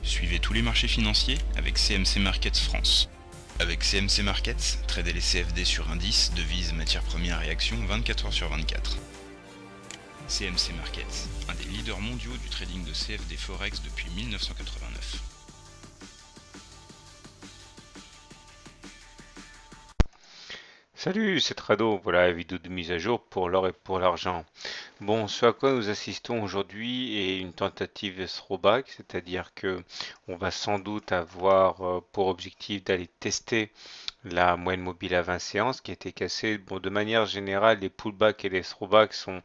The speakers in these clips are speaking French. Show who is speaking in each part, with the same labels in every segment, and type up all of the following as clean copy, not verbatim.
Speaker 1: Suivez tous les marchés financiers avec CMC Markets France. Avec CMC Markets, tradez les CFD sur indices, devises, matières premières et actions 24 heures sur 24. CMC Markets, un des leaders mondiaux du trading de CFD Forex depuis 1989.
Speaker 2: Salut, c'est Trado, voilà la vidéo de mise à jour pour l'or et pour l'argent. Bon, ce à quoi nous assistons aujourd'hui est une tentative de throwback, c'est-à-dire que on va sans doute avoir pour objectif d'aller tester la moyenne mobile à 20 séances qui a été cassée. Bon, de manière générale, les pullbacks et les throwbacks sont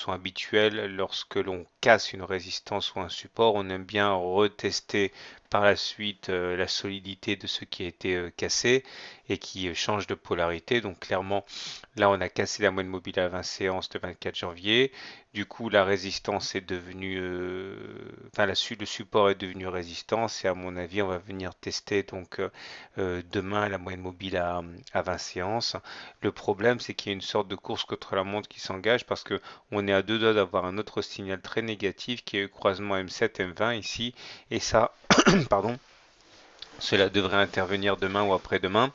Speaker 2: habituels lorsque l'on casse une résistance ou un support. On aime bien retester par la suite la solidité de ce qui a été cassé et qui change de polarité. Donc clairement, là, on a cassé la moyenne mobile à 20 séances le 24 janvier. Du coup, la résistance est devenue, le support est devenu résistance. Et à mon avis, on va venir tester donc demain la moyenne mobile à 20 séances. Le problème, c'est qu'il y a une sorte de course contre la montre qui s'engage parce que on est à deux doigts d'avoir un autre signal très négatif qui est le croisement M7-M20 ici. Et ça, pardon, cela devrait intervenir demain ou après-demain.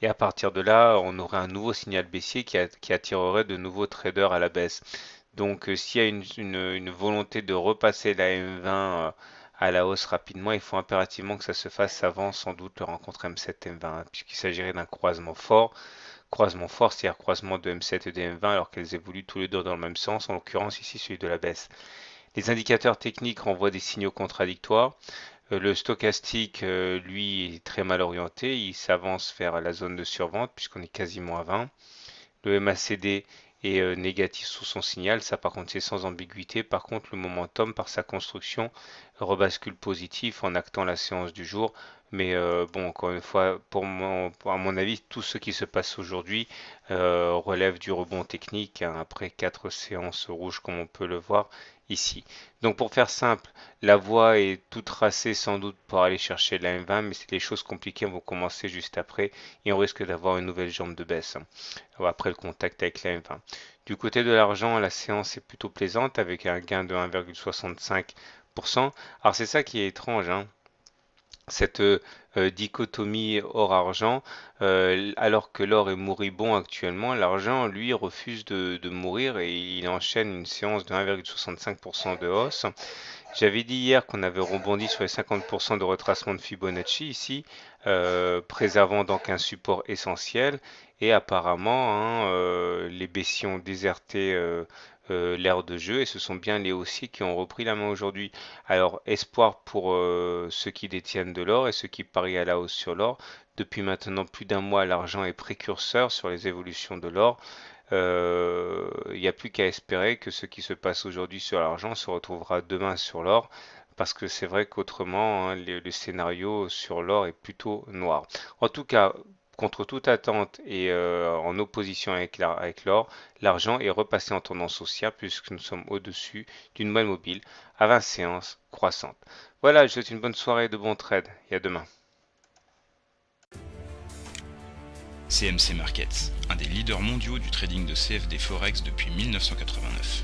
Speaker 2: Et à partir de là, on aurait un nouveau signal baissier qui attirerait de nouveaux traders à la baisse. Donc, s'il y a une volonté de repasser la M20 à la hausse rapidement, il faut impérativement que ça se fasse avant sans doute le rencontre M7 M20, puisqu'il s'agirait d'un croisement fort, c'est-à-dire croisement de M7 et de M20, alors qu'elles évoluent tous les deux dans le même sens, en l'occurrence ici celui de la baisse. Les indicateurs techniques renvoient des signaux contradictoires. Le stochastique, lui, est très mal orienté. Il s'avance vers la zone de survente puisqu'on est quasiment à 20. Le MACD est négatif sous son signal. Ça, par contre, c'est sans ambiguïté. Par contre, le momentum, par sa construction, rebascule positif en actant la séance du jour. Mais bon, encore une fois, à mon avis, tout ce qui se passe aujourd'hui relève du rebond technique hein, après 4 séances rouges, comme on peut le voir ici. Donc, pour faire simple, la voie est toute tracée sans doute pour aller chercher la M20, mais les choses compliquées vont commencer juste après et on risque d'avoir une nouvelle jambe de baisse hein, après le contact avec la M20. Du côté de l'argent, la séance est plutôt plaisante avec un gain de 1,65%. Alors c'est ça qui est étrange, hein, cette dichotomie or-argent, alors que l'or est moribond actuellement, l'argent, lui, refuse de mourir et il enchaîne une séance de 1,65% de hausse. J'avais dit hier qu'on avait rebondi sur les 50% de retracement de Fibonacci ici, préservant donc un support essentiel. Et apparemment, hein, les baissiers ont déserté l'aire de jeu et ce sont bien les haussiers qui ont repris la main aujourd'hui. Alors, espoir pour ceux qui détiennent de l'or et ceux qui parient à la hausse sur l'or. Depuis maintenant plus d'un mois, l'argent est précurseur sur les évolutions de l'or. Il n'y a plus qu'à espérer que ce qui se passe aujourd'hui sur l'argent se retrouvera demain sur l'or, parce que c'est vrai qu'autrement, hein, le scénario sur l'or est plutôt noir. En tout cas, contre toute attente et en opposition avec l'or, l'argent est repassé en tendance haussière puisque nous sommes au-dessus d'une moyenne mobile à 20 séances croissantes. Voilà, je vous souhaite une bonne soirée et de bons trades et à demain.
Speaker 1: CMC Markets, un des leaders mondiaux du trading de CFD Forex depuis 1989.